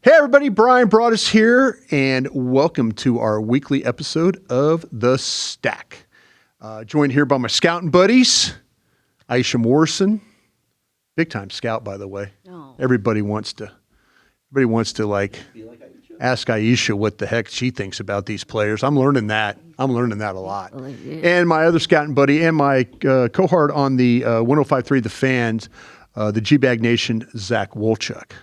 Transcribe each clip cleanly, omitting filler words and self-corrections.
Hey everybody, Bryan Broaddus here, and welcome to our weekly episode of The Stack. Joined here by my scouting buddies, Iisha Morrison, big time scout by the way. Oh. Everybody wants to like ask Iisha what the heck she thinks about these players. I'm learning that a lot. And my other scouting buddy and my cohort on the 105.3 The Fans, the G-Bag Nation, Zach Wolchuk.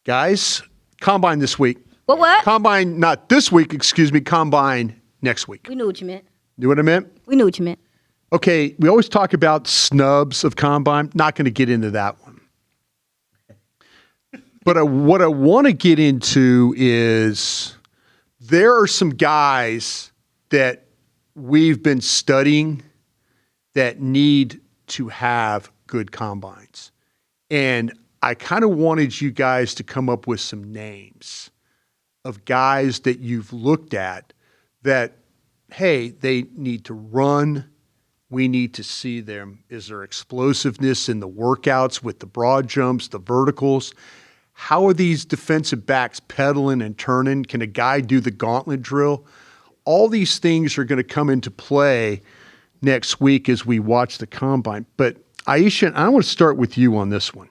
Guys, Combine this week. What? Combine, not this week, excuse me, Combine next week. We knew what you meant. Knew what I meant? We knew what you meant. Okay, we always talk about snubs of Combine. Not going to get into that one. But what I want to get into is there are some guys that we've been studying that need to have good combines. And I kind of wanted you guys to come up with some names of guys that you've looked at that, hey, they need to run. We need to see them. Is there explosiveness in the workouts with the broad jumps, the verticals? How are these defensive backs pedaling and turning? Can a guy do the gauntlet drill? All these things are going to come into play next week as we watch the Combine. But Iisha, I want to start with you on this one.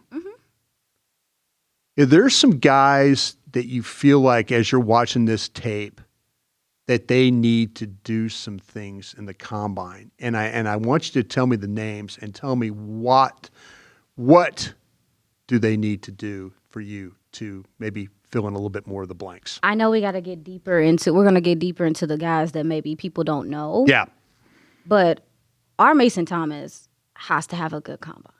Is there some guys that you feel like as you're watching this tape that they need to do some things in the Combine? And I want you to tell me the names and tell me what do they need to do for you to maybe fill in a little bit more of the blanks? I know we're going to get deeper into the guys that maybe people don't know. Yeah. But our Mason Thomas has to have a good Combine.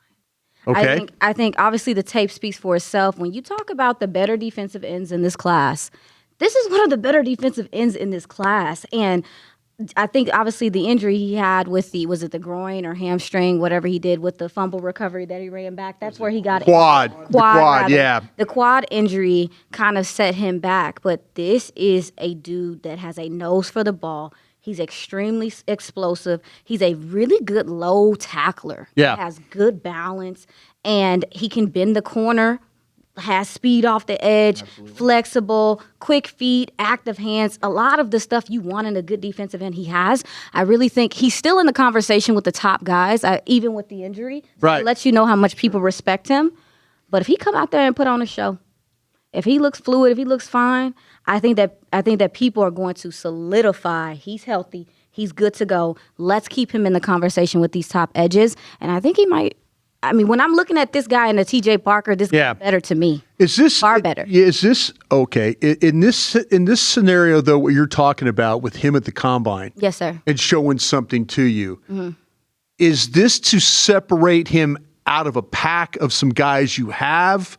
Okay. I think obviously the tape speaks for itself. When you talk about the better defensive ends in this class, this is one of the better defensive ends in this class. And I think obviously the injury he had with was it the groin or hamstring, whatever he did with the fumble recovery that he ran back, that's where he got quad, yeah. The quad injury kind of set him back. But this is a dude that has a nose for the ball. He's extremely explosive. He's a really good low tackler. Yeah. He has good balance, and he can bend the corner, has speed off the edge, flexible, quick feet, active hands. A lot of the stuff you want in a good defensive end he has. I really think he's still in the conversation with the top guys, even with the injury. So right. It lets you know how much people respect him. But if he come out there and put on a show, if he looks fluid, if he looks fine, I think that people are going to solidify. He's healthy. He's good to go. Let's keep him in the conversation with these top edges. And I think he might. I mean, when I'm looking at this guy and the TJ Parker, this guy's better to me. Is this far better? Is this okay? In this scenario, though, what you're talking about with him at the Combine, yes, sir, and showing something to you, is this to separate him out of a pack of some guys you have?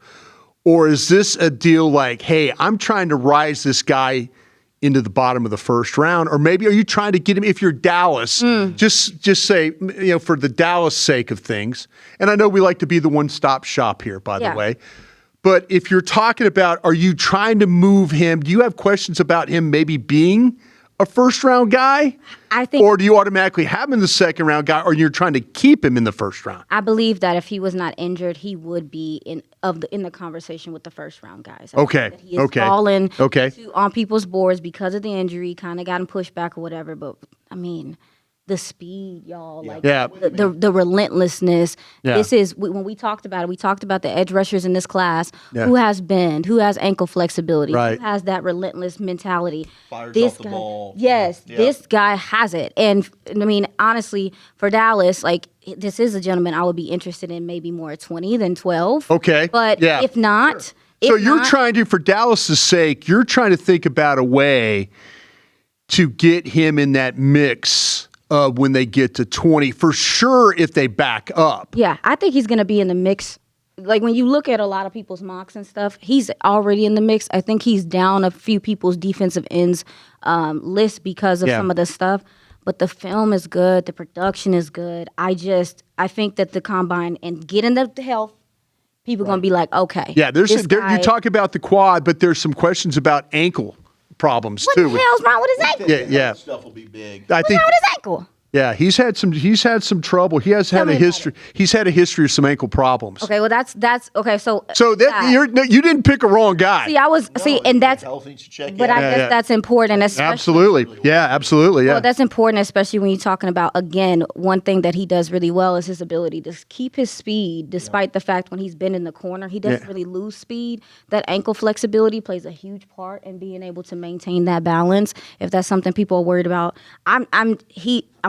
Or is this a deal like, hey, I'm trying to rise this guy into the bottom of the first round? Or maybe are you trying to get him, if you're Dallas, just say, for the Dallas sake of things, and I know we like to be the one-stop shop here, by the way, but if you're talking about, are you trying to move him, do you have questions about him maybe being a first-round guy? I think, or do you automatically have him in the second-round guy, or you're trying to keep him in the first round? I believe that if he was not injured, he would be in the conversation with the first-round guys. Okay. That he is falling on people's boards because of the injury, kind of got him pushed back or whatever. But, I mean, the speed, y'all, the relentlessness. Yeah. This is, when we talked about it, we talked about the edge rushers in this class, who has bend, who has ankle flexibility, who has that relentless mentality. Fires off the ball. Yes, this guy has it. And, I mean, honestly, for Dallas, this is a gentleman I would be interested in maybe more at 20 than 12. Okay. But if not... So you're trying to, for Dallas's sake, you're trying to think about a way to get him in that mix when they get to 20, for sure, if they back up. Yeah, I think he's going to be in the mix. Like, when you look at a lot of people's mocks and stuff, he's already in the mix. I think he's down a few people's defensive ends list because of some of the stuff. But the film is good. The production is good. I think that the Combine and getting the health, people are going to be like, okay. Yeah, you talk about the quad, but there's some questions about ankle problems, what too. What the hell's wrong with his ankle? Yeah. Stuff will be big. I think what's wrong with his ankle? Yeah, he's had some trouble. He has had a history. He's had a history of some ankle problems. Okay, well that's okay. So that you didn't pick a wrong guy. And that's. But I guess that's important, especially. Absolutely. Yeah. Well, that's important, especially when you're talking about, again, one thing that he does really well is his ability to keep his speed, despite the fact when he's been in the corner, he doesn't really lose speed. That ankle flexibility plays a huge part in being able to maintain that balance. If that's something people are worried about, I'm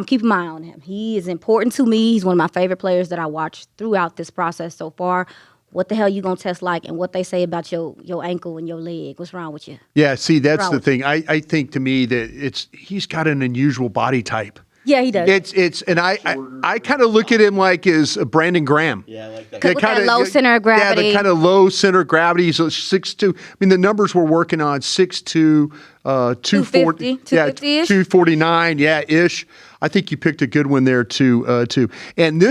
keeping my eye on him. He is important to me. He's one of my favorite players that I watched throughout this process so far. What the hell you gonna test like, and what they say about your ankle and your leg? What's wrong with you? Yeah, see, that's the thing. I think to me that he's got an unusual body type. Yeah, he does. And I kind of look at him like as Brandon Graham. Yeah, I like that. With that low center of gravity. Yeah, the kind of low center of gravity. So 6'2". I mean, the numbers we're working on 6'2", 240, 250-ish? 249, ish. I think you picked a good one there too. And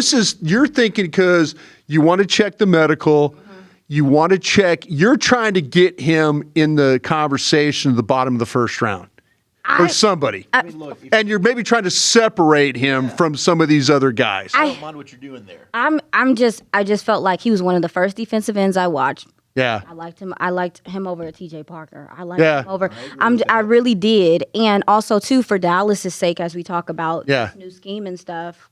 you're thinking because you want to check the medical. You want to check. You're trying to get him in the conversation at the bottom of the first round. Or somebody. And you're maybe trying to separate him from some of these other guys. I don't mind what you're doing there. I just felt like he was one of the first defensive ends I watched. Yeah. I liked him over TJ Parker. I liked him over. I really did. And also too, for Dallas's sake, as we talk about this new scheme and stuff,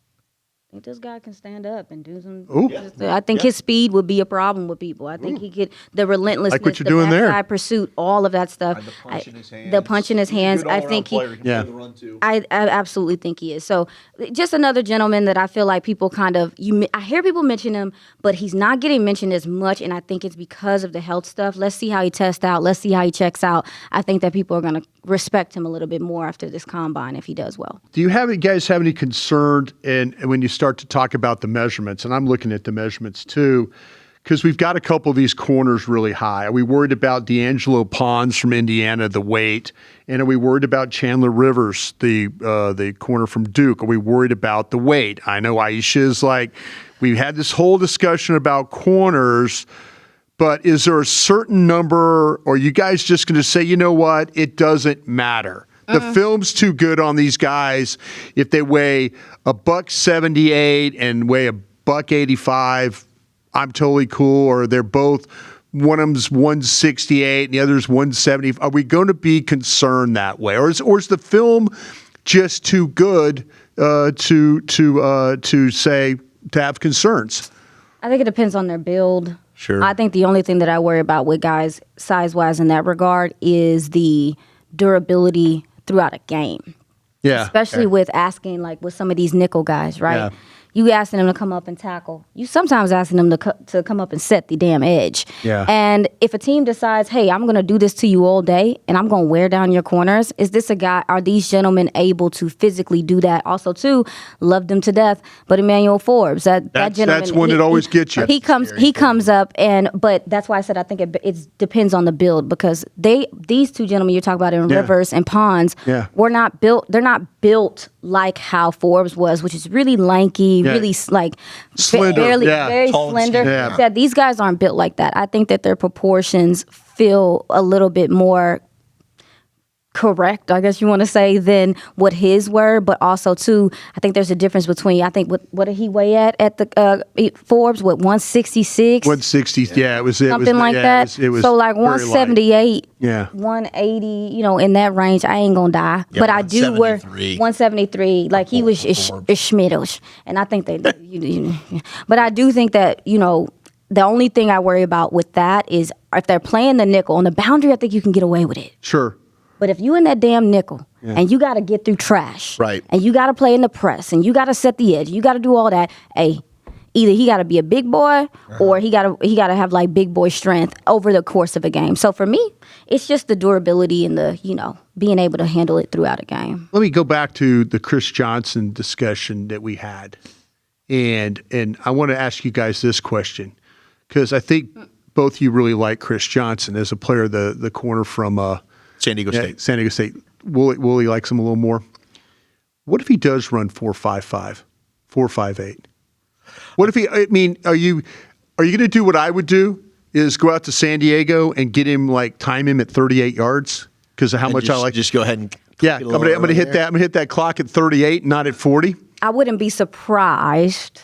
I think this guy can stand up and do some. I think his speed would be a problem with people. I think he could, the relentlessness, like what you're doing there. Pursuit, all of that stuff. And the punch in his hands. The punch in his hands. I think I absolutely think he is. So just another gentleman that I feel like people I hear people mention him, but he's not getting mentioned as much, and I think it's because of the health stuff. Let's see how he tests out. Let's see how he checks out. I think that people are going to respect him a little bit more after this combine if he does well. Do you guys have any concern when you start to talk about the measurements? And I'm looking at the measurements too, because we've got a couple of these corners really high. Are we worried about D'Angelo Pons from Indiana, the weight? And are we worried about Chandler Rivers, the corner from Duke? Are we worried about the weight? I know Iisha is we've had this whole discussion about corners, but is there a certain number, or are you guys just going to say, you know what, it doesn't matter? The film's too good on these guys. If they weigh $178 and weigh $185, I'm totally cool. Or they're both, one of them's 168 and the other's 170. Are we going to be concerned that way, or is the film just too good to have concerns? I think it depends on their build. Sure. I think the only thing that I worry about with guys size-wise in that regard is the durability throughout a game. Yeah. Especially with asking, with some of these nickel guys, right? Yeah. You asking them to come up and tackle. You sometimes asking them to come up and set the damn edge. Yeah. And if a team decides, hey, I'm going to do this to you all day and I'm going to wear down your corners, are these gentlemen able to physically do that? Also, too, love them to death, but Emmanuel Forbes, that gentleman. That's one that always gets you. He comes up, but that's why I said I think it depends on the build, because these two gentlemen you're talking about in Rivers and Pons were not built. They're not built like how Forbes was, which is really lanky, really slender, very slender. Yeah, these guys aren't built like that. I think that their proportions feel a little bit more correct, I guess you want to say, than what his were. But also too, I think there's a difference between, I think what did he weigh at the Forbes? 166? 160, yeah, it was something like that. It was so 178, 180, in that range. I ain't gonna die, but I do wear 173. 173. He was schmiddles, and I think but I do think that the only thing I worry about with that is if they're playing the nickel on the boundary. I think you can get away with it. Sure. But if you in that damn nickel and you got to get through trash, right, and you got to play in the press and you got to set the edge, you got to do all that. Either he got to be a big boy or he got to have big boy strength over the course of a game. So for me, it's just the durability and the being able to handle it throughout a game. Let me go back to the Chris Johnson discussion that we had, and I want to ask you guys this question, because I think both of you really like Chris Johnson as a player, the corner from San Diego State. San Diego State. Wooly likes him a little more. What if he does run 4.55, 4.58? What if are you going to do what I would do? Is go out to San Diego and get him time him at 38 yards because of how much I like. Just go ahead and Yeah, I'm gonna hit that. I'm gonna hit that clock at 38, not at 40. I wouldn't be surprised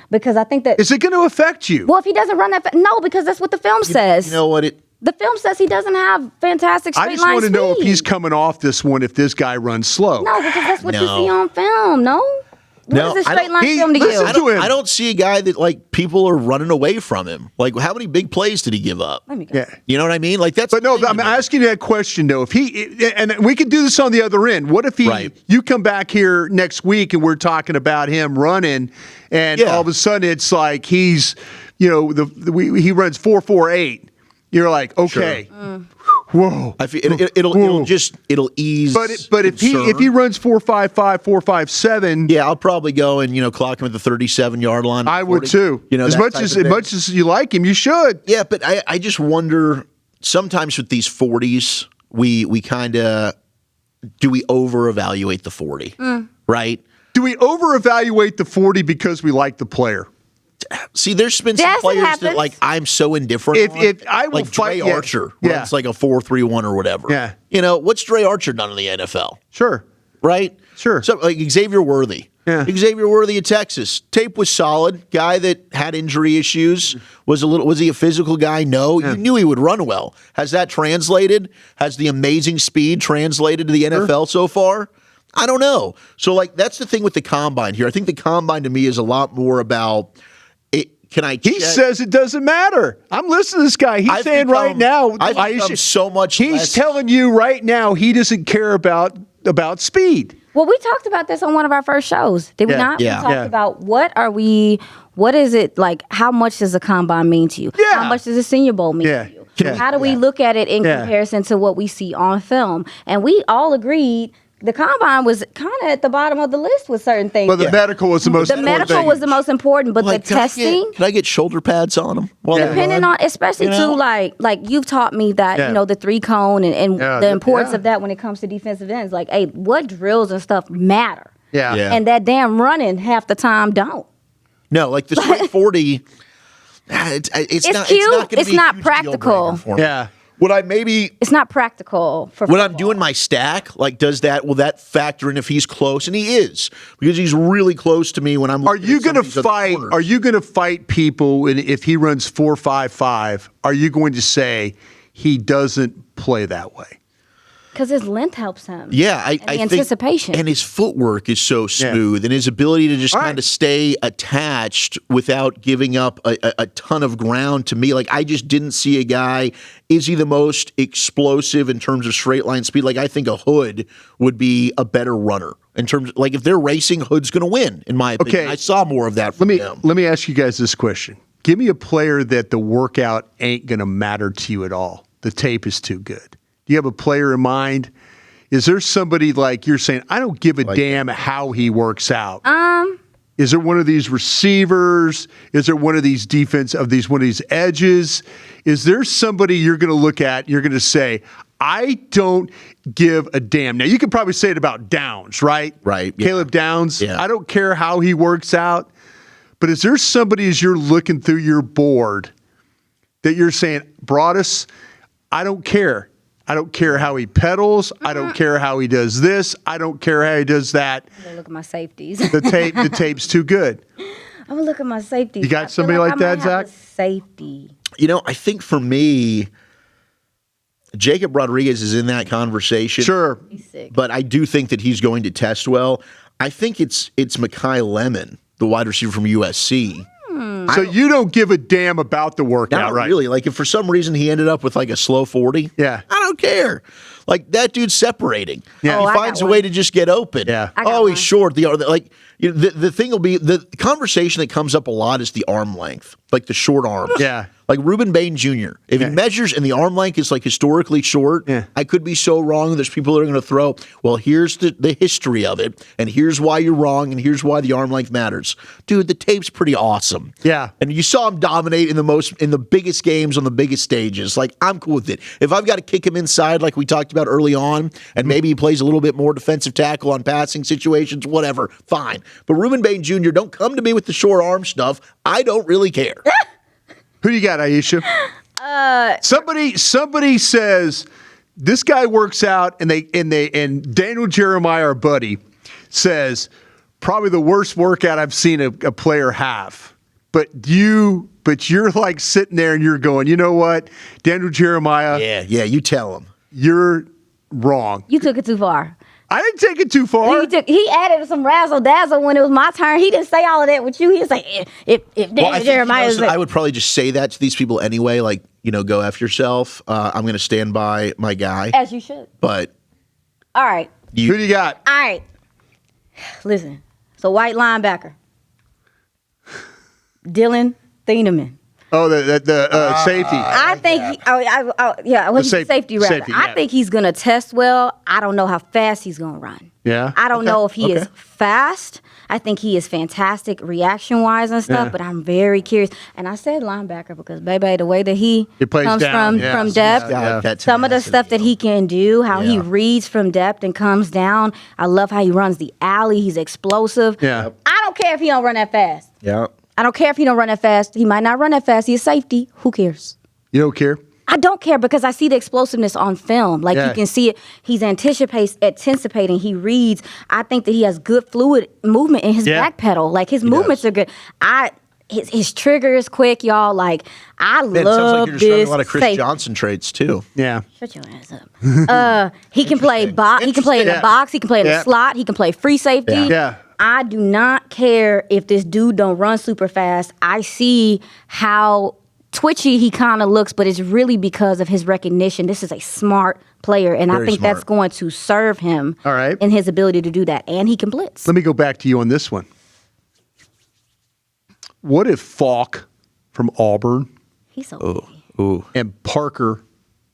because I think that. Is it going to affect you? Well, if he doesn't run that, no, because that's what the film says. You know what? The film says he doesn't have fantastic straight line I just want to know if speed. he's coming off this one, if this guy runs slow. No, because that's what you No. see on film. No. No, What is a I straight don't- line he- film to listen you? to him. I don't see a guy that like people are running away from him. Like, how many big plays did he give up? Let me go. Yeah. You know what I mean? Like that's. But no, the thing I'm to me. asking you that question though. If he, and we could do this on the other end. What if you come back here next week and we're talking about him running, and all of a sudden it's like he's, he runs 4.48. You're like, okay, whoa. I feel it'll ease. But if he runs 4.55, 4.57, yeah, I'll probably go and clock him at the 37-yard line. I would 40, too. That as type of much thing. as you like him, you should. Yeah, but I just wonder sometimes with these 40s, we kind of do we over evaluate the 40, right? Do we over evaluate the 40 because we like the player? See, there's been some Yes, it players that happens. like I'm so indifferent. If I will like fight Dre Archer runs like a 4.31 or whatever. Yeah. What's Dre Archer done in the NFL? Sure. Right? Sure. So like Xavier Worthy. Yeah. Xavier Worthy of Texas. Tape was solid. Guy that had injury issues. Was he a physical guy? No. You knew he would run well. Has that translated? Has the amazing speed translated to the NFL so far? I don't know. So like that's the thing with the combine here. I think the combine to me is a lot more about can I check? He says it doesn't matter. I'm listening to this guy. He's saying right now, I've become so much he's less. telling you right now he doesn't care about speed. Well, we talked about this on one of our first shows, did we not? Yeah. We talked about what is it like? How much does a combine mean to you? Yeah. How much does a Senior Bowl mean Yeah. to you? Yeah. How do we look at it in comparison to what we see on film? And we all agreed the combine was kind of at the bottom of the list with certain things. But the medical was the most The important medical thing. was the most important, but Like, the testing. Can I get shoulder pads on him? Well, Depending on, especially too, like you've taught me that the 3-cone and the importance of that when it comes to defensive ends. Like, hey, what drills and stuff matter? Yeah. And that damn running half the time don't. No, like the straight 40. It's not cute. It's not, gonna It's be a not huge practical. deal breaker for me. Yeah. Would I maybe It's not practical for when I'm football. doing my stack? Like, will that factor in if he's close? And he is because he's really close to me when I'm. Are you going to fight? Are you going to fight people? And if he runs 4.55, are you going to say he doesn't play that way? Because his length helps him. Yeah, I the think, anticipation. and his footwork is so smooth, and his ability to just All kind right. of stay attached without giving up a ton of ground to me. Like I just didn't see a guy. Is he the most explosive in terms of straight line speed? Like I think a Hood would be a better runner in terms of, like if they're racing, Hood's going to win in my opinion. Okay. I saw more of that from him. Let me ask you guys this question. Give me a player that the workout ain't going to matter to you at all. The tape is too good. Do you have a player in mind? Is there somebody like you're saying, I don't give a damn how he works out? Is there one of these receivers? Is there one of these one of these edges? Is there somebody you're going to look at, you're going to say, I don't give a damn. Now, you could probably say it about Downs, right? Right, yeah. Caleb Downs. Yeah. I don't care how he works out. But is there somebody as you're looking through your board that you're saying, Broaddus, I don't care. I don't care how he pedals. I don't care how he does this. I don't care how he does that. I'm gonna look at my safeties. The tape's too good. I'm gonna look at my safeties. You got I feel somebody like I that, might have a Zach? Safety. I think for me, Jacob Rodriguez is in that conversation. Sure. He's sick. But I do think that he's going to test well. I think it's Mekhi Lemon, the wide receiver from USC. So you don't give a damn about the workout, Not right? really. Like if for some reason he ended up with like a slow 40, Yeah. I don't care. Like that dude's separating. Yeah. Oh, He I finds got a way one. to just get open. Yeah. I got Oh, he's one. short. The thing will be the conversation that comes up a lot is the arm length, like the short arms. Yeah. Like Reuben Bain Jr. If he measures and the arm length is like historically short, I could be so wrong. There's people that are going to throw, well, here's the history of it, and here's why you're wrong, and here's why the arm length matters. Dude, the tape's pretty awesome. Yeah. And you saw him dominate in the biggest games on the biggest stages. Like, I'm cool with it. If I've got to kick him inside, like we talked about early on, and maybe he plays a little bit more defensive tackle on passing situations, whatever, fine. But Reuben Bain Jr., don't come to me with the short arm stuff. I don't really care. Who do you got, Iisha? Somebody says This guy works out, and Daniel Jeremiah, our buddy, says probably the worst workout I've seen a player have. But you're like sitting there and you're going, you know what, Daniel Jeremiah? Yeah. You tell him You're wrong. You took it too far. I didn't take it too far. He added some razzle dazzle when it was my turn. He didn't say all of that with you. He was like, if Daniel Jeremiah is I would probably just say that to these people anyway. Like, go F yourself. I'm going to stand by my guy. As you should. But all right. Who do you got? All right. Listen. So white linebacker. Dylan Thieneman. Oh, the safety. I think safety rather. Safety, I think he's gonna test well. I don't know how fast he's gonna run. Yeah. I don't know if he is fast. I think he is fantastic reaction wise and stuff, but I'm very curious. And I said linebacker because baby, the way that he comes from depth, some of the stuff that he can do, how he reads from depth and comes down. I love how he runs the alley. He's explosive. Yeah. I don't care if he don't run that fast. Yeah. I don't care if he don't run that fast. He might not run that fast. He's safety. Who cares? You don't care? I don't care because I see the explosiveness on film. Like you can see it. He's anticipating. He reads. I think that he has good fluid movement in his back pedal. Like his movements are good. His trigger is quick, y'all. Like I love it sounds like you're just showing a lot of Chris safety. Johnson traits too. Yeah. Shut your ass up. He can play box. He can play in the box. He can play in the slot. He can play free safety. Yeah. I do not care if this dude don't run super fast. I see how twitchy he kind of looks, but it's really because of his recognition. This is a smart player, and I think that's going to serve him in his ability to do that, and he can blitz. Let me go back to you on this one. What if Falk from Auburn He's so and Parker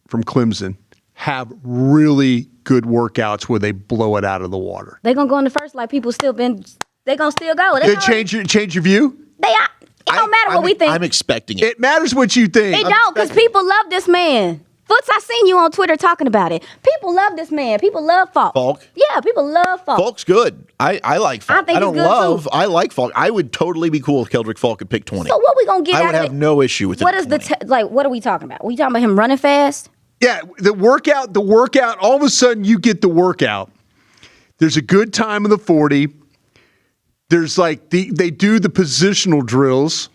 from Clemson have really good workouts where they blow it out of the water? They're going to go in the first like people still been. They're going to still go. Did it change your view? They are. It don't matter what we think. I'm expecting it. It matters what you think. It don't, because people love this man. Foots, I seen you on Twitter talking about it. People love this man. People love Falk. Falk? Yeah, people love Falk. Falk's good. I like Falk. I think he's good, too. I like Falk. I would totally be cool if Keldrick Falk could pick 20. So what we gonna get out of it? I would have no issue with it. What is what are we talking about? We talking about him running fast? Yeah, the workout, all of a sudden you get the workout. There's a good time in the 40. There's like they do the positional drills.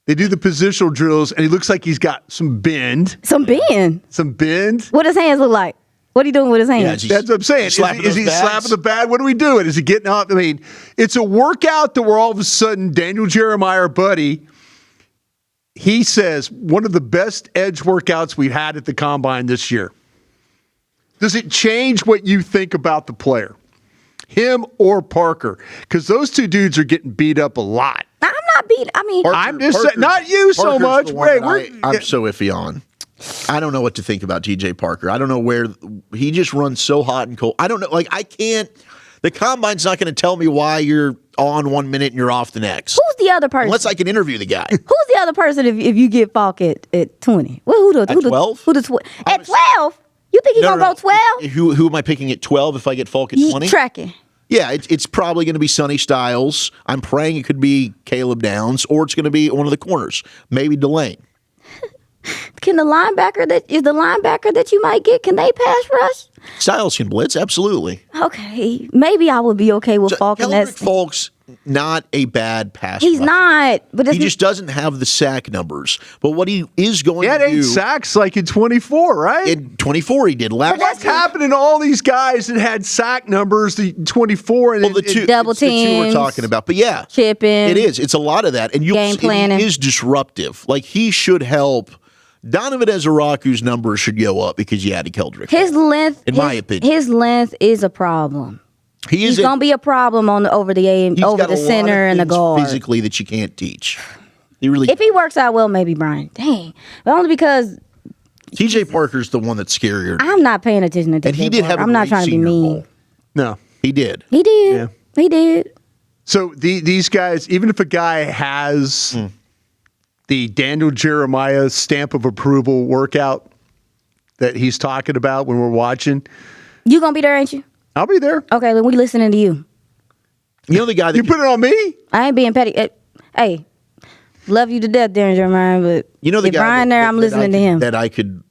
They do the positional drills, and he looks like he's got some bend. Some bend? Some bend. What his hands look like? What he doing with his hands? That's what I'm saying. Is he slapping the bag? What are we doing? Is he getting up? I mean, it's a workout that we're all of a sudden, Daniel Jeremiah, our buddy, he says one of the best edge workouts we've had at the Combine this year. Does it change what you think about the player? Him or Parker? Because those two dudes are getting beat up a lot. I'm not beat. I mean, I'm just saying, not you so much. I'm so iffy on. I don't know what to think about TJ Parker. I don't know where he just runs so hot and cold. I don't know. Like, I can't. The Combine's not going to tell me why you're on 1 minute and you're off the next. Who's the other person? Unless I can interview the guy. Who's the other person if you get Falk at 20? At 12? At 12? You think he's going to go 12? Who am I picking at 12 if I get Falk at 20? Tracking. Yeah, it's probably going to be Sonny Styles. I'm praying it could be Caleb Downs, or it's going to be one of the corners, maybe Delane. Can the linebacker that you might get, can they pass rush? Styles can blitz, absolutely. Okay, maybe I would be okay with Falk. Falk's not a bad passer. He's not, but he just doesn't have the sack numbers. But what he is going to do... Yeah, 8 sacks like in 24, right? In 24 he did. What's happening to all these guys that had sack numbers, the 24 and double teams, the two we're talking about. But yeah, chipping. It is. It's a lot of that. And game planning. He is disruptive. Like, he should help. Donovan Ezeraku's numbers should go up because you added Keldrick. His length, in my opinion. His length is a problem. He's going to be a problem over the center and the guard. Physically that you can't teach. If he works out well, maybe Bryan. Dang. But only because TJ Parker's the one that's scarier. I'm not paying attention to TJ. And he did have I'm not trying to be mean. Bowl. No. He did. He did. Yeah. He did. So these guys, even if a guy has the Daniel Jeremiah stamp of approval workout that he's talking about when we're watching. You going to be there, ain't you? I'll be there. Okay, then we listening to you. You know the guy that... You put it on me? I ain't being petty. Hey, love you to death, Daniel Jeremiah, but you know the if guy Bryan there, I'm listening to him. That I could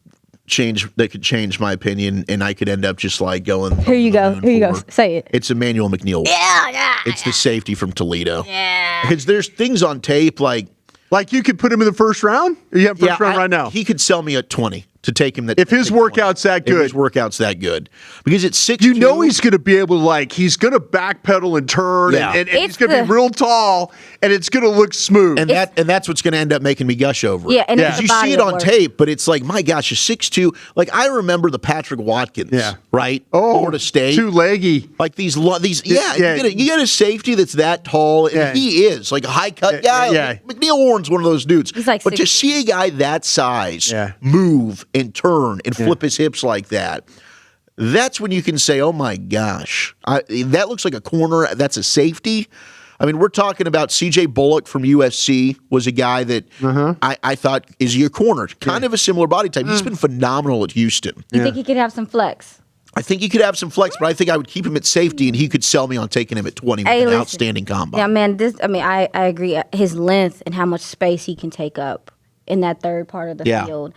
change my opinion, and I could end up just like going. Here you go. Say it. It's Emmanuel McNeil. Yeah. It's the safety from Toledo. Yeah. Because there's things on tape like you could put him in the first round? Or you have first round right now? He could sell me at 20 to take him. If his workout's that good. If his workout's that good. Because it's 6'2". You know he's going to be able to, he's going to backpedal and turn, and he's going to be real tall, and it's going to look smooth. And that's what's going to end up making me gush over it. Yeah, and you see it on tape, but it's like, my gosh, a 6'2". Like, I remember the Patrick Watkins, right? Oh, Florida State. Too leggy. Like you get a safety that's that tall, and he is, like a high-cut guy. Like, McNeil Warren's one of those dudes. He's like but to see a guy that size move and turn and flip his hips like that, that's when you can say, oh my gosh, that looks like a corner. That's a safety. I mean, we're talking about C.J. Bullock from USC was a guy that I thought is your corner. Kind of a similar body type. He's been phenomenal at Houston. You think he could have some flex? I think he could have some flex, but I think I would keep him at safety, and he could sell me on taking him at 20 with an outstanding combine. Yeah, man. I agree. His length and how much space he can take up in that third part of the field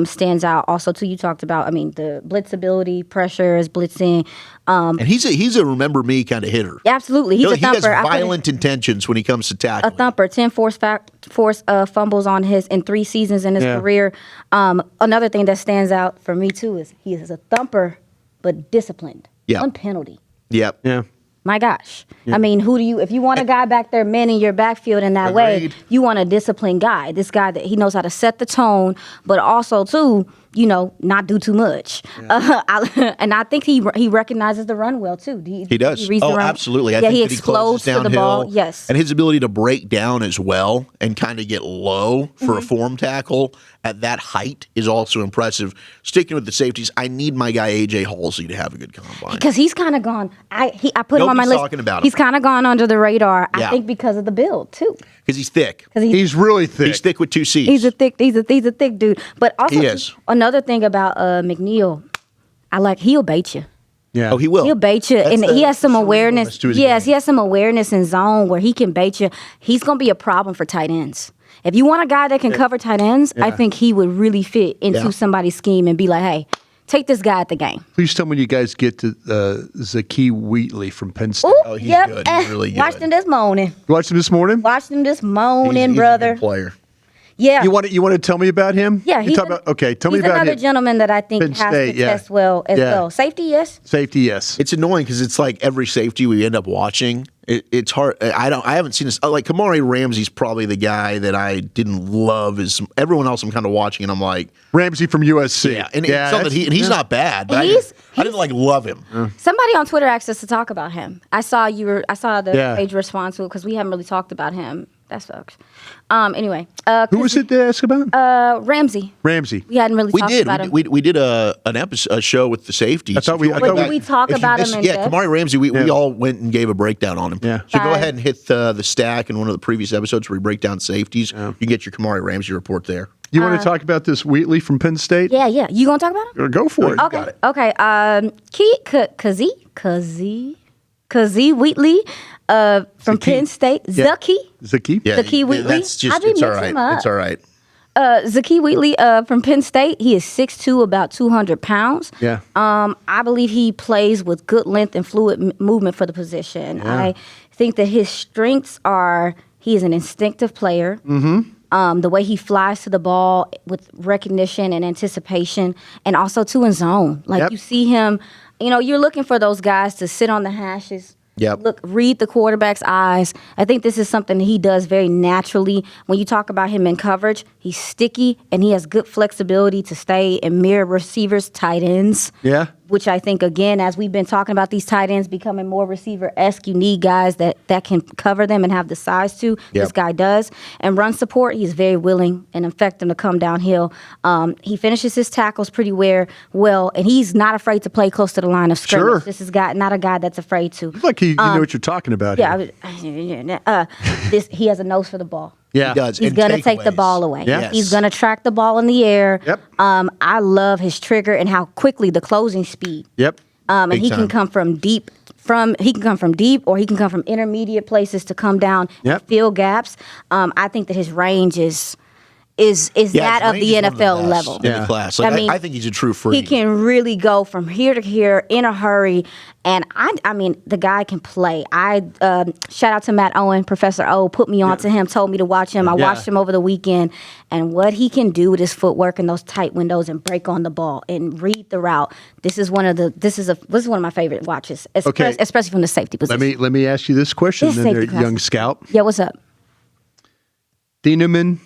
stands out. Also, too, you talked about, the blitz ability, pressures, blitzing. And he's a remember me kind of hitter. Absolutely. He's a thumper. He has violent intentions when he comes to tackling. A thumper. 10 forced fumbles on in 3 seasons in his career. Another thing that stands out for me, too, is he is a thumper, but disciplined. Yeah. One penalty. Yep. Yeah. My gosh. Yeah. If you want a guy back there manning your backfield in that way, you want a disciplined guy. This guy that he knows how to set the tone, but also, too, not do too much. Yeah. And I think he recognizes the run well, too. He does. He absolutely. I think he that explodes to the ball. Yes. And his ability to break down as well and kind of get low for a form tackle at that height is also impressive. Sticking with the safeties, I need my guy A.J. Halsey to have a good combine. Because he's kind of gone. I put him on my list. Talking about him. He's kind of gone under the radar, I think, because of the build, too. Because he's thick. He's really thick. He's thick with 2 C's. He's a thick dude. But also, he is. Another thing about McNeil, he'll bait you. Yeah. Oh, he will. He'll bait you, and he has some awareness. Yes, he has some awareness in zone where he can bait you. He's going to be a problem for tight ends. If you want a guy that can cover tight ends, I think he would really fit into somebody's scheme and be like, hey, take this guy at the game. Please tell me when you guys get to Zach Wheatley from Penn State. Ooh, oh, he's good. He's really good. Watched him this morning. You watched him this morning? Watched him this morning, he's brother. a good player. Yeah. You want to tell me about him? Yeah. Tell me about him. He's another gentleman that I think Penn has State, to test well as well. Safety, yes. Safety, yes. It's annoying because it's like every safety we end up watching. It's hard. I haven't seen this. Like Kamari Ramsey's probably the guy that I didn't love. Is everyone else I'm kind of watching and I'm like Ramsey from USC. Yeah, and he's not bad. But I didn't love him. Somebody on Twitter asked us to talk about him. I saw the page response to it because we haven't really talked about him. That sucks. Anyway, who was it to ask about? Ramsey. We hadn't really talked about him. We did a show with the safeties. Did we talk about him? Kamari Ramsey. We all went and gave a breakdown on him. Yeah. So go ahead and hit the stack in one of the previous episodes where we break down safeties. You can get your Kamari Ramsey report there. You want to talk about this Wheatley from Penn State? Yeah. You gonna talk about him? Go for it. Okay. Kazee Wheatley from Penn State. Zaki Wheatley. It's all right. It's all right. Zaki Wheatley from Penn State. He is 6'2", about 200 pounds. Yeah. I believe he plays with good length and fluid movement for the position. Yeah. I think that his strengths are he is an instinctive player. Mm-hmm. The way he flies to the ball with recognition and anticipation, and also too in zone. You see him. You're looking for those guys to sit on the hashes. Yep. Read the quarterback's eyes. I think this is something that he does very naturally. When you talk about him in coverage, he's sticky and he has good flexibility to stay and mirror receivers, tight ends. Yeah. Which I think, again, as we've been talking about these tight ends becoming more receiver-esque, you need guys that can cover them and have the size to. Yep. This guy does. And run support, he's very willing and effective to come downhill. He finishes his tackles pretty well, and he's not afraid to play close to the line of scrimmage. Sure. This is not a guy that's afraid to. Like you know what you're talking about. Yeah. He has a nose for the ball. Yeah, he does. He's going to take the ball away. Yes. He's going to track the ball in the air. Yep. I love his trigger and how quickly the closing speed. Yep. And he can come from deep. He can come from deep, or he can come from intermediate places to come down and fill gaps. I think that his range is is that of Range the is one of NFL best level. in the class. Like, I mean, I think he's a true freak. He can really go from here to here in a hurry. And I mean, the guy can play. Shout out to Matt Owen, Professor O, put me on to him, told me to watch him. I watched him over the weekend, and what he can do with his footwork in those tight windows and break on the ball and read the route. This is one of my favorite watches, especially from the safety position. Let me ask you this question, This then safety there, class. young scout. Yeah, what's up? Thieneman,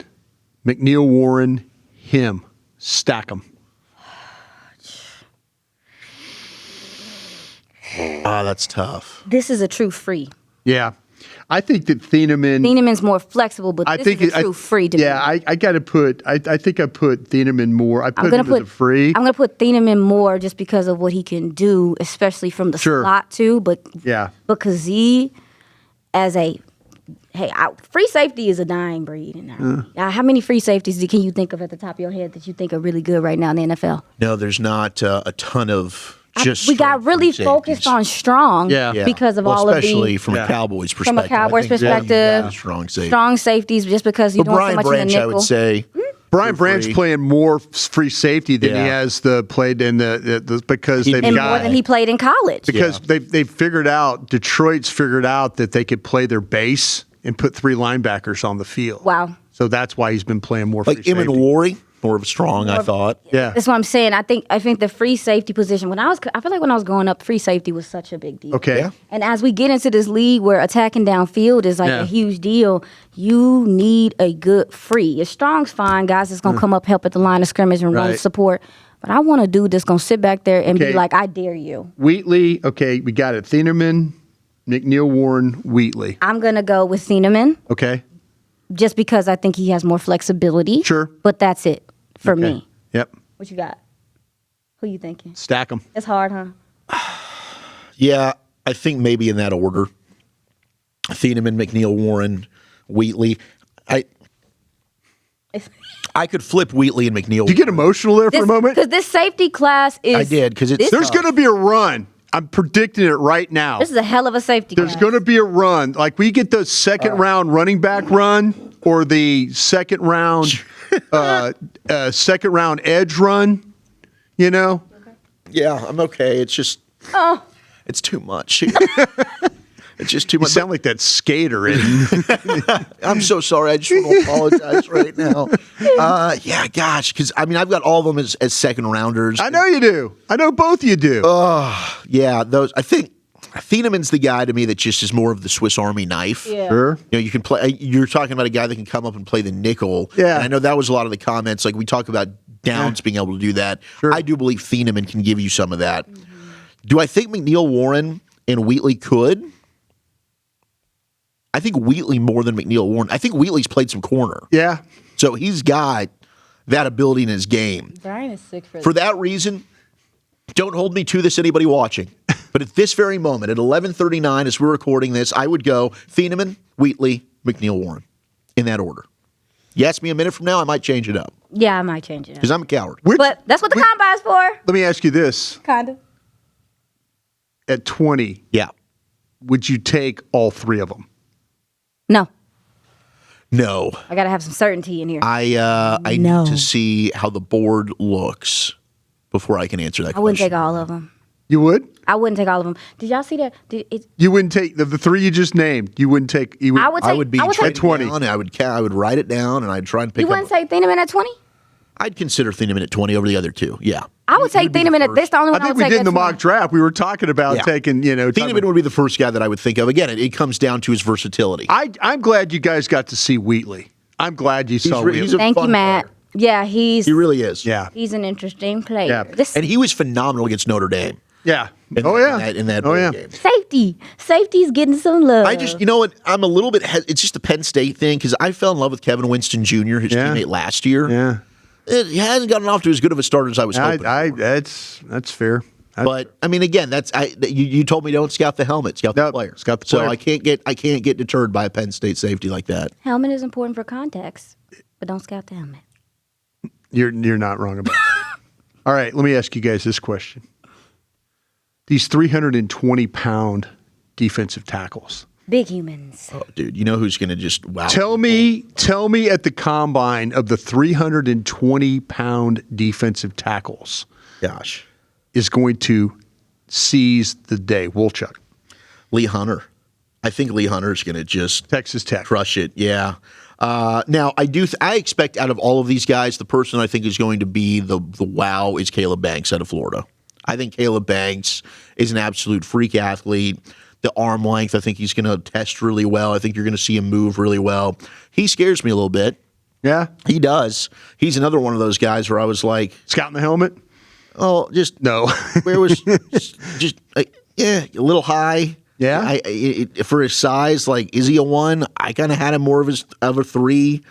McNeil Warren, him. Stack them. That's tough. This is a true free. Yeah. I think that Thieneman's more flexible, but this is a true free to me. Yeah, I got to put, I think I put Thieneman more. I put him as a free. I'm going to put Thieneman more just because of what he can do, especially from the slot too. But Kazee as a free safety is a dying breed in there. How many free safeties can you think of at the top of your head that you think are really good right now in the NFL? No, there's not a ton of we got really focused on strong because of all of the... Especially from a Cowboys perspective. From a Cowboys perspective, strong safeties just because you don't so much in the nickel. I would say... Brian Branch playing more free safety than he has played in the because they've got more than he played in college. Because they've figured out, Detroit's figured out that they could play their base and put 3 linebackers on the field. Wow. So that's why he's been playing more free safety. Like Imagn, more of a strong, I thought. Yeah. That's what I'm saying. I think the free safety position, I feel like when I was growing up, free safety was such a big deal. Okay. Yeah. And as we get into this league where attacking downfield is like a huge deal, you need a good free. Your strong's fine, guys that's going to come up, help at the line of scrimmage and run support. But I want a dude that's going to sit back there and be like, I dare you. Wheatley, we got it. Thieneman, McNeil Warren, Wheatley. I'm going to go with Thieneman. Okay. Just because I think he has more flexibility. Sure. But that's it for me. Yep. What you got? Who you thinking? Stack them. It's hard, huh? Yeah, I think maybe in that order. Thieneman, McNeil Warren, Wheatley. I could flip Wheatley and McNeil. Did you get emotional there for a moment? Because this safety class is... I did, because there's going to be a run. I'm predicting it right now. This is a hell of a safety There's class. going to be a run. Like we get the second round running back run or the second round edge run, you know? Yeah, I'm okay. It's just... It's too much. It's just too much. You sound like that skater. I'm so sorry. I just want to apologize right now. Yeah, gosh, because I've got all of them as second rounders. I know you do. I know both of you do. Yeah, those. I think Thieneman's the guy to me that just is more of the Swiss Army knife. Yeah. Sure. You can play. You're talking about a guy that can come up and play the nickel. Yeah. And I know that was a lot of the comments. Like we talk about Downs being able to do that. Sure. I do believe Thieneman can give you some of that. Mm-hmm. Do I think McNeil Warren and Wheatley could? I think Wheatley more than McNeil Warren. I think Wheatley's played some corner. Yeah. So he's got that ability in his game. Brian is sick for that reason. Don't hold me to this, anybody watching. But at this very moment, at 11:39, as we're recording this, I would go Thieneman, Wheatley, McNeil Warren in that order. You ask me a minute from now, I might change it up. Yeah, I might change it up. Because I'm a coward. But that's what the combine's for. Let me ask you this. Kind of. At 20, would you take all 3 of them? No. I got to have some certainty in here. I need to see how the board looks before I can answer that question. I wouldn't take all of them. You would? I wouldn't take all of them. Did y'all see that? You wouldn't take the 3 you just named. You wouldn't take. I would take at 20. I would write it down and I'd try and pick You wouldn't take Thieneman at 20? I'd consider Thieneman at 20 over the other 2. Yeah. I would take Thieneman at this. The only one I think we did in the mock draft. We were talking about taking, Thieneman would be the first guy that I would think of. Again, it comes down to his versatility. I'm glad you guys got to see Wheatley. I'm glad you saw Wheatley. Thank you, Matt. Player. Yeah, he really is. Yeah. He's an interesting player. Yeah. And he was phenomenal against Notre Dame. Yeah. In that game. Safety's getting some love. I just, I'm a little bit, it's just the Penn State thing because I fell in love with Kevin Winston Jr., his teammate last year. Yeah. He hasn't gotten off to as good of a start as I was hoping. That's fair. But I mean, again, you told me don't scout the helmet, scout the player. Scout the player. So I can't get deterred by a Penn State safety like that. Helmet is important for context, but don't scout the helmet. You're not wrong about that. All right, let me ask you guys this question. These 320-pound defensive tackles, Big humans. Oh, dude, you know who's going to just wow? Tell me at the combine of the 320-pound defensive tackles Gosh, is going to seize the day. Wolchuk. Lee Hunter. I think Lee Hunter's going to just Texas Tech. crush it. Yeah. Now I expect out of all of these guys, the person I think is going to be the wow is Caleb Banks out of Florida. I think Caleb Banks is an absolute freak athlete. The arm length, I think he's going to test really well. I think you're going to see him move really well. He scares me a little bit. Yeah? He does. He's another one of those guys where I was like, Scout in the helmet? oh, just No. where was just a little high. Yeah? For his size, like, is he a 1? I kind of had him more of a 3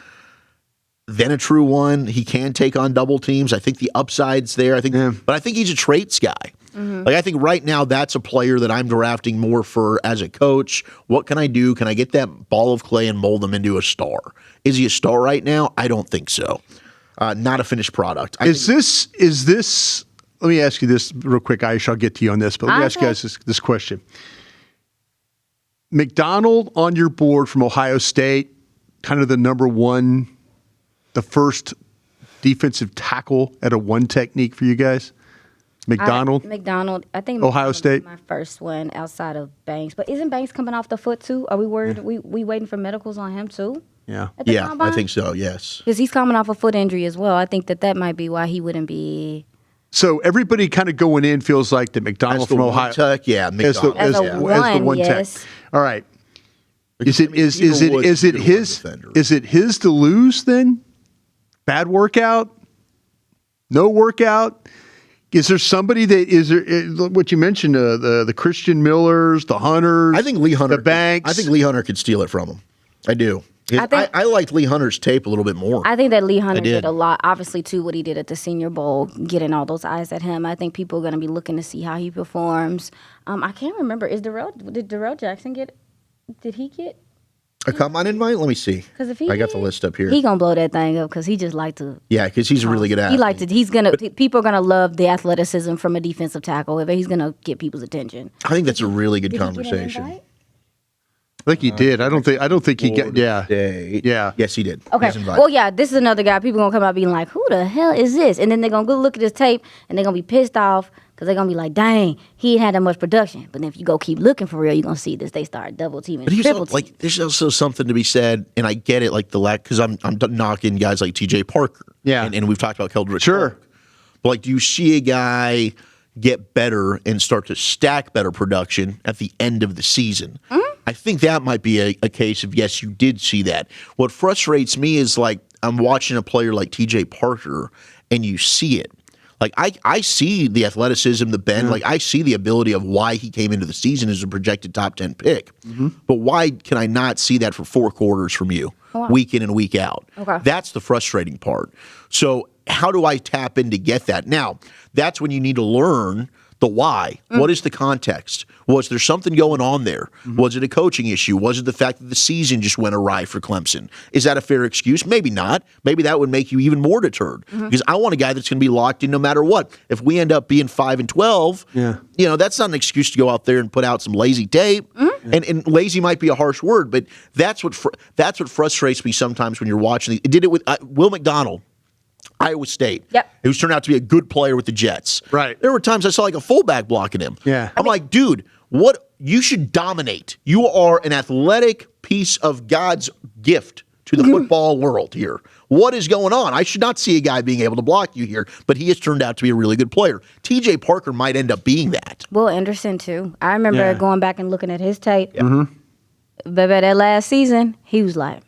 than a true 1. He can take on double teams. I think the upside's there. But I think he's a traits guy. Mm-hmm. Like, I think right now that's a player that I'm drafting more for as a coach. What can I do? Can I get that ball of clay and mold him into a star? Is he a star right now? I don't think so. Not a finished product. Is this? Let me ask you this real quick, Iisha. I'll get to you on this, but let me ask you guys this question. McDonald on your board from Ohio State, kind of the number 1, the first defensive tackle at a 1 technique for you guys? McDonald? I think Ohio State? My first one outside of Banks. But isn't Banks coming off the foot too? Are we worried? We waiting for medicals on him too? Yeah. Yeah, I think so, yes. Because he's coming off a foot injury as well. I think that might be why he wouldn't be. So everybody kind of going in feels like that McDonald from Ohio. Tech, yeah, McDonald. As the one tech. All right. Is it his to lose then? Bad workout? No workout? Is there somebody what you mentioned, the Christian Millers, the Hunters? I think Lee Hunter. The Banks. I think Lee Hunter could steal it from him. I do. I liked Lee Hunter's tape a little bit more. I think that Lee Hunter did a lot, obviously, too, what he did at the Senior Bowl, getting all those eyes at him. I think people are going to be looking to see how he performs. I can't remember. Did Darrell Jackson did he get a combine invite? Let me see. I got the list up here. He going to blow that thing up because he just like to. Yeah, because he's a really good athlete. People are going to love the athleticism from a defensive tackle. He's going to get people's attention. I think that's a really good conversation. I think he did. I don't think he got. Yeah. Yeah. Yes, he did. Okay. Well, yeah, this is another guy. People gonna come out being like, "Who the hell is this?" And then they're gonna go look at his tape and they're gonna be pissed off because they're gonna be like, "Dang, he ain't had that much production." But then if you go keep looking for real, you're gonna see this. They start double teaming, triple teaming. There's also something to be said, and I get it, like the lack, because I'm knocking guys like T.J. Parker. Yeah. And we've talked about Keldrick. Sure. But like, do you see a guy get better and start to stack better production at the end of the season? Mm-hmm. I think that might be a case of, yes, you did see that. What frustrates me is, like, I'm watching a player like T.J. Parker, and you see it. Like, I see the athleticism, the bend. Like, I see the ability of why he came into the season as a projected top 10 pick. Mm-hmm. But why can I not see that for 4 quarters from you, week in and week out? Okay. That's the frustrating part. So how do I tap in to get that? Now, that's when you need to learn the why. What is the context? Was there something going on there? Mm-hmm. Was it a coaching issue? Was it the fact that the season just went awry for Clemson? Is that a fair excuse? Maybe not. Maybe that would make you even more deterred. Mm-hmm. Because I want a guy that's going to be locked in no matter what. If we end up being 5-12, that's not an excuse to go out there and put out some lazy tape. Mm-hmm. And lazy might be a harsh word, but that's what frustrates me sometimes when you're watching. It did it with Will McDonald. Iowa State. Yep. Who's turned out to be a good player with the Jets. Right. There were times I saw like a fullback blocking him. Yeah. I'm like, dude, you should dominate. You are an athletic piece of God's gift to the football world here. What is going on? I should not see a guy being able to block you here, but he has turned out to be a really good player. T.J. Parker might end up being that. Will Anderson, too. I remember going back and looking at his tape. Yeah. Mm-hmm. But that last season, he was like,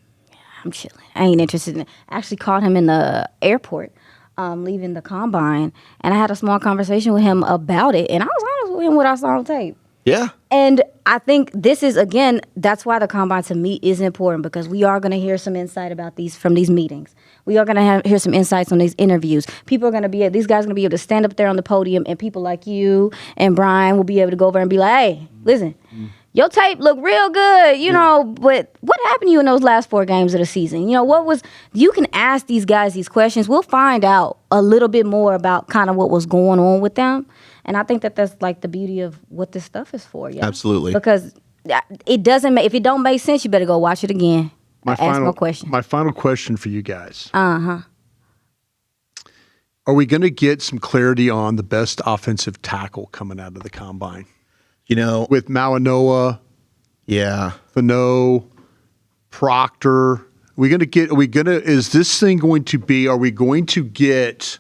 I'm chilling. I ain't interested in it. I actually caught him in the airport leaving the combine, and I had a small conversation with him about it, and I was honest with him what I saw on tape. Yeah. And I think this is, again, that's why the combine to me is important, because we are going to hear some insight about from these meetings. We are going to hear some insights on these interviews. People are going to these guys are going to be able to stand up there on the podium, and people like you and Bryan will be able to go over and be like, hey, listen, your tape looked real good, but what happened to you in those last 4 games of the season? You can ask these guys these questions. We'll find out a little bit more about kind of what was going on with them. And I think that that's like the beauty of what this stuff is for. Yeah? Absolutely. Because it doesn't make, if it don't make sense, you better go watch it again. Ask more questions. My final question for you guys. Are we going to get some clarity on the best offensive tackle coming out of the combine? With Malinois, Fano, Proctor. Is this thing going to be, are we going to get,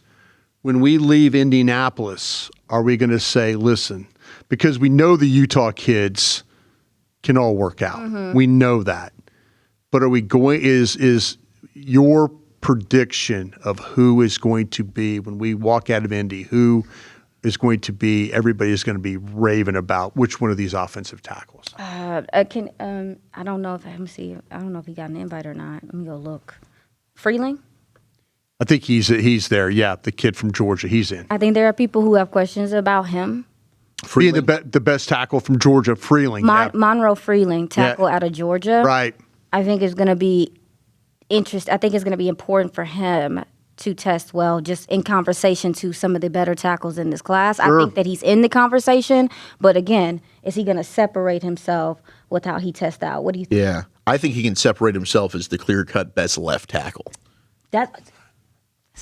when we leave Indianapolis, are we going to say, listen, because we know the Utah kids can all work out. Mm-hmm. We know that. But are we going, is your prediction of who is going to be, when we walk out of Indy, who is going to be, everybody is going to be raving about which one of these offensive tackles? I don't know if, let me see, I don't know if he got an invite or not. Let me go look. Freeling? I think he's there. Yeah, the kid from Georgia, he's in. I think there are people who have questions about him. Being the best tackle from Georgia, Freeling. Monroe Freeling, tackle out of Georgia. Right. I think it's going to be I think it's going to be important for him to test well, just in conversation to some of the better tackles in this class. Sure. I think that he's in the conversation, but again, is he going to separate himself with how he tests out? What do you think? Yeah, I think he can separate himself as the clear-cut best left tackle. That's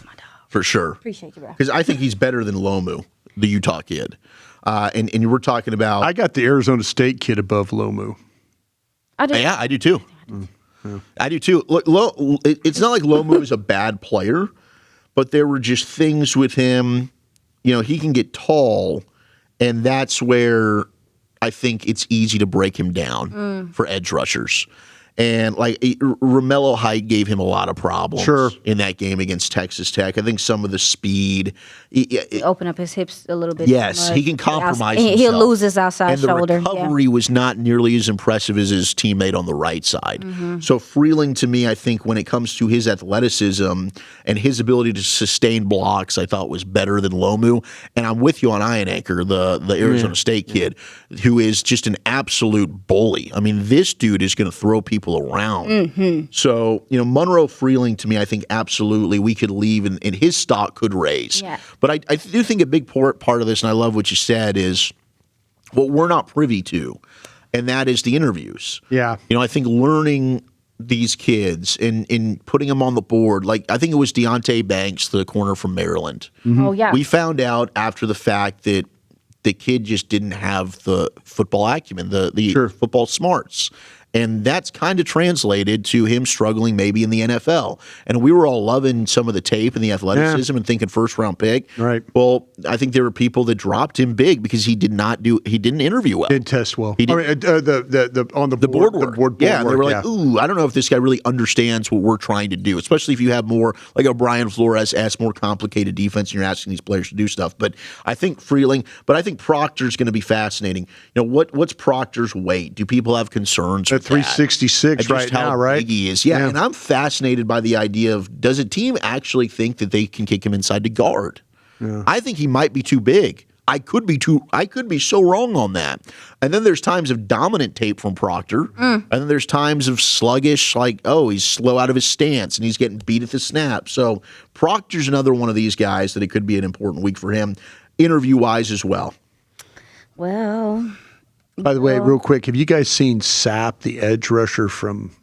my dog. For sure. Appreciate you, bro. Because I think he's better than Lomu, the Utah kid. And you were talking about... I got the Arizona State kid above Lomu. I do. Yeah, I do too. I do too. Look, it's not like Lomu is a bad player, but there were just things with him. He can get tall, and that's where I think it's easy to break him down for edge rushers. And Romello height gave him a lot of problems in that game against Texas Tech. I think some of the speed. He opened up his hips a little bit. Yes, he can compromise himself. He'll lose his outside shoulder. And the recovery was not nearly as impressive as his teammate on the right side. Mm-hmm. So Freeling, to me, I think when it comes to his athleticism and his ability to sustain blocks, I thought was better than Lomu. And I'm with you on Ian Anchor, the Arizona State kid, who is just an absolute bully. I mean, this dude is going to throw people around. Mm-hmm. So, Monroe Freeling, to me, I think absolutely we could leave and his stock could raise. Yeah. But I do think a big part of this, and I love what you said, is what we're not privy to, and that is the interviews. Yeah. I think learning these kids and putting them on the board, I think it was Deontay Banks, the corner from Maryland. Mm-hmm. Oh, yeah. We found out after the fact that the kid just didn't have the football acumen, the football smarts. And that's kind of translated to him struggling maybe in the NFL. And we were all loving some of the tape and the athleticism and thinking first-round pick. Right. Well, I think there were people that dropped him big because he didn't interview well. Didn't test well. He didn't, on the board work. Yeah, they were like, ooh, I don't know if this guy really understands what we're trying to do, especially if you have more, like a Brian Flores asks more complicated defense and you're asking these players to do stuff. But I think I think Proctor's going to be fascinating. What's Proctor's weight? Do people have concerns with 366 right now, right? Big he is. Yeah, and I'm fascinated by the idea of, does a team actually think that they can kick him inside to guard? Yeah. I think he might be too big. I could be so wrong on that. And then there's times of dominant tape from Proctor, and then there's times of sluggish, he's slow out of his stance and he's getting beat at the snap. So Proctor's another one of these guys that it could be an important week for him, interview-wise as well. Well... By the way, real quick, have you guys seen Sapp, the edge rusher from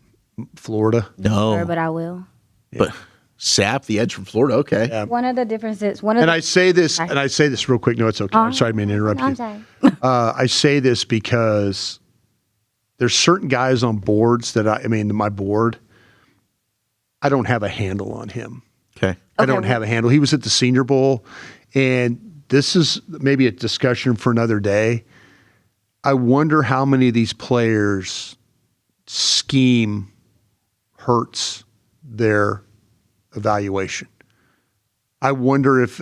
Florida? No. Sure, but I will. Yeah. But Sapp, the edge from Florida, okay. Yeah. One of the differences. I say this real quick. No, it's okay. I'm sorry, I didn't interrupt you. I'm sorry. I say this because there's certain guys on boards my board, I don't have a handle on him. Okay. I don't have a handle. He was at the Senior Bowl, and this is maybe a discussion for another day. I wonder how many of these players' scheme hurts their evaluation. I wonder if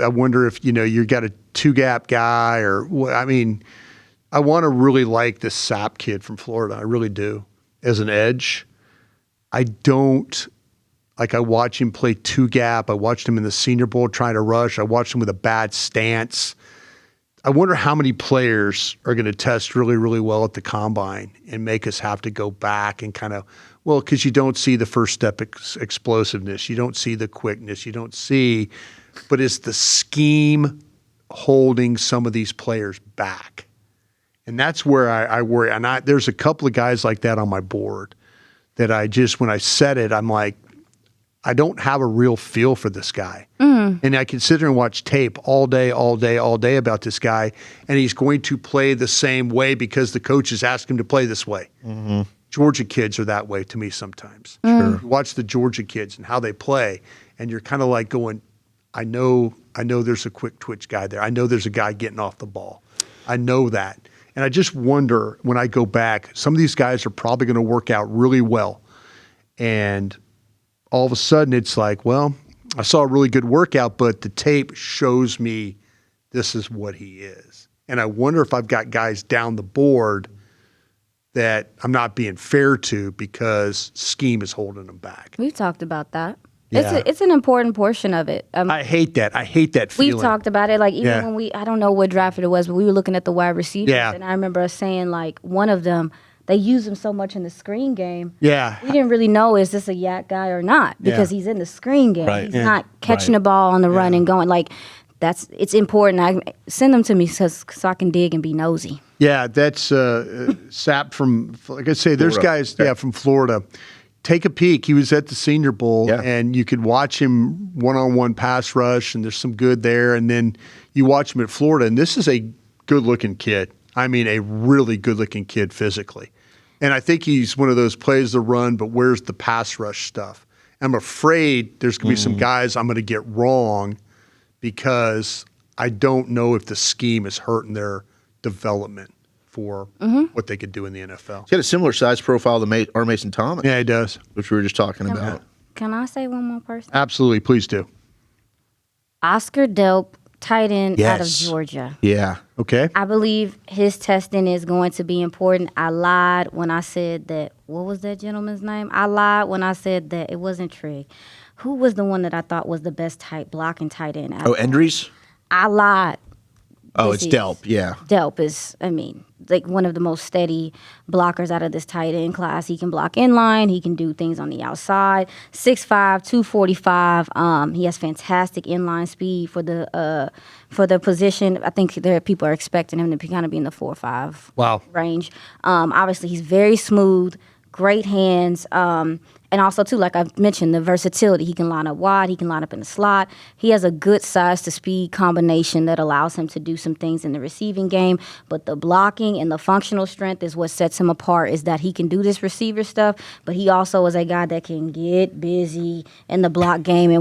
you got a two-gap guy I want to really like this Sapp kid from Florida. I really do. As an edge, I don't I watch him play two-gap. I watched him in the Senior Bowl trying to rush. I watched him with a bad stance. I wonder how many players are going to test really, really well at the combine and make us have to go back and because you don't see the first step explosiveness. You don't see the quickness. You don't see, but is the scheme holding some of these players back? And that's where I worry. And there's a couple of guys like that on my board that when I said it, I'm like, I don't have a real feel for this guy. And I can sit there and watch tape all day about this guy, and he's going to play the same way because the coaches ask him to play this way. Georgia kids are that way to me sometimes. Sure. You watch the Georgia kids and how they play, and you're kind of like going, I know there's a quick twitch guy there. I know there's a guy getting off the ball. I know that. And I just wonder, when I go back, some of these guys are probably going to work out really well. And all of a sudden it's like, well, I saw a really good workout, but the tape shows me this is what he is. And I wonder if I've got guys down the board that I'm not being fair to because scheme is holding them back. We've talked about that. Yeah. It's an important portion of it. I hate that. I hate that feeling. We've talked about it. Like, even when I don't know what draft it was, but we were looking at the wide receivers. Yeah. And I remember us saying, like, one of them, they use him so much in the screen game. Yeah. We didn't really know, is this a yak guy or not? Because he's in the screen game. Right. He's not catching the ball on the run and going. Like, it's important. I send them to me so I can dig and be nosy. Yeah, that's Sap from, like I say, there's Florida. guys from Florida. Take a peek. He was at the Senior Bowl, and you could watch him one-on-one pass rush, and there's some good there. And then you watch him at Florida, and this is a good-looking kid. I mean, a really good-looking kid physically. And I think he's one of those plays the run, but where's the pass rush stuff? I'm afraid there's going to be some guys I'm going to get wrong because I don't know if the scheme is hurting their development for what they could do in the NFL. He's got a similar size profile to R. Mason Thomas. Yeah, he does. Which we were just talking about. Can I say one more person? Absolutely. Please do. Oscar Delp, tight end out of Georgia. Yeah. Okay. I believe his testing is going to be important. I lied when I said that. What was that gentleman's name? I lied when I said that it wasn't Trigg. Who was the one that I thought was the best blocking tight end? Endries? I lied. Oh, it's Delp. Yeah. Delp is, like one of the most steady blockers out of this tight end class. He can block inline. He can do things on the outside. 6'5", 245. He has fantastic inline speed for the position. I think people are expecting him to kind of be in the 4 or 5 range. Obviously, he's very smooth, great hands. And also, too, like I mentioned, the versatility. He can line up wide. He can line up in the slot. He has a good size to speed combination that allows him to do some things in the receiving game. But the blocking and the functional strength is what sets him apart, is that he can do this receiver stuff, but he also is a guy that can get busy in the blocking game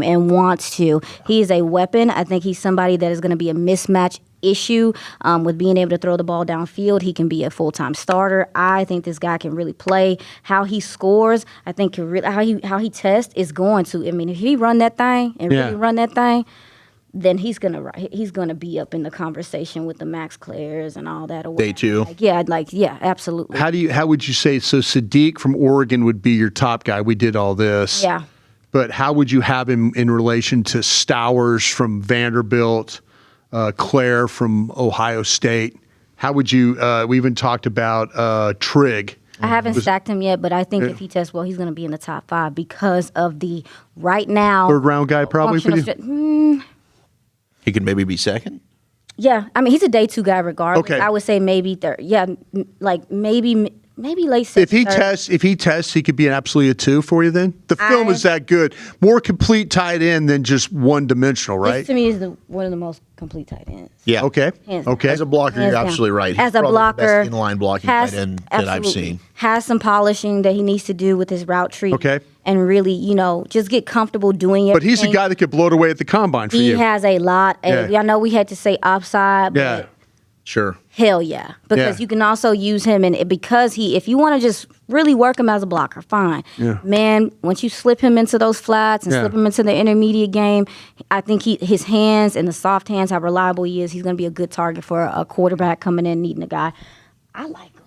and wants to. He is a weapon. I think he's somebody that is going to be a mismatch issue with being able to throw the ball downfield. He can be a full-time starter. I think this guy can really play. How he scores, I think how he tests is going to. If he run that thing and really run that thing, then he's gonna be up in the conversation with the Max Clairs and all that. Day two. Absolutely. How would you say, so Sadiq from Oregon would be your top guy? We did all this. Yeah. But how would you have him in relation to Stowers from Vanderbilt, Claire from Ohio State? How would you, we even talked about Trigg. I haven't stacked him yet, but I think if he tests well, he's going to be in the top 5 because of the right now. Third round guy probably for you? He could maybe be second? Yeah. He's a day 2 guy regardless. Okay. I would say maybe third. Yeah, like maybe late second. If he tests, he could be absolutely a 2 for you then? The film is that good. More complete tight end than just one-dimensional, right? This to me is one of the most complete tight ends. Yeah. Okay. Okay. As a blocker, you're absolutely right. He's As a probably blocker, the best inline blocking tight end that I've seen. Has some polishing that he needs to do with his route tree. Okay. And really, just get comfortable doing it. But he's a guy that could blow it away at the combine for you. He has a lot. I know we had to say upside, but Sure. hell yeah. Because you can also use him, and because if you want to just really work him as a blocker, fine. Yeah. Man, once you slip him into those flats and slip him into the intermediate game, I think his hands and the soft hands, how reliable he is, he's going to be a good target for a quarterback coming in needing a guy. I like him.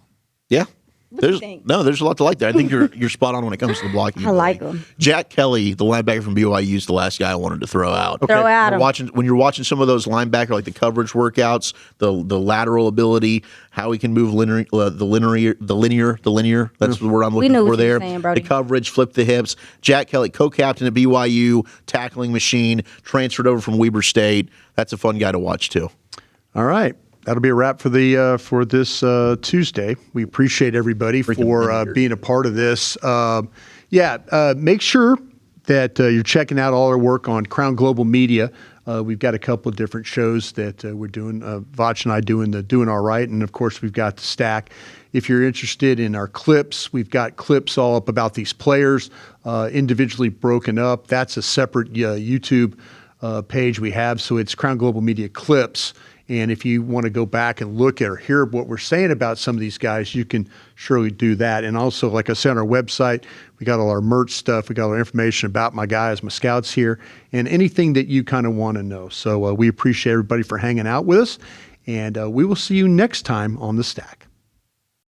Yeah. What do you think? There's a lot to like there. I think you're spot on when it comes to the blocking. I like him. Jack Kelly, the linebacker from BYU, is the last guy I wanted to throw out. Okay. Throw out him. When you're watching some of those linebacker, like the coverage workouts, the lateral ability, how he can move linear. That's the word I'm looking for there. Saying, the coverage, flip the hips. Jack Kelly, co-captain at BYU, tackling machine, transferred over from Weber State. That's a fun guy to watch too. All right. that'll be a wrap for the for this Tuesday. We appreciate everybody for being a part of this. Make sure that you're checking out all our work on Crown Global Media. We've got a couple of different shows that we're doing. Voch and I doing the Doing All Right, and of course we've got the Stack. If you're interested in our clips, we've got clips all up about these players, individually broken up. That's a separate YouTube page we have, so it's Crown Global Media Clips. And if you want to go back and look at or hear what we're saying about some of these guys, you can surely do that. And also, like I said, on our website, we got all our merch stuff. We got all our information about my guys, my scouts here, and anything that you kind of want to know. So we appreciate everybody for hanging out with us, and we will see you next time on The Stack.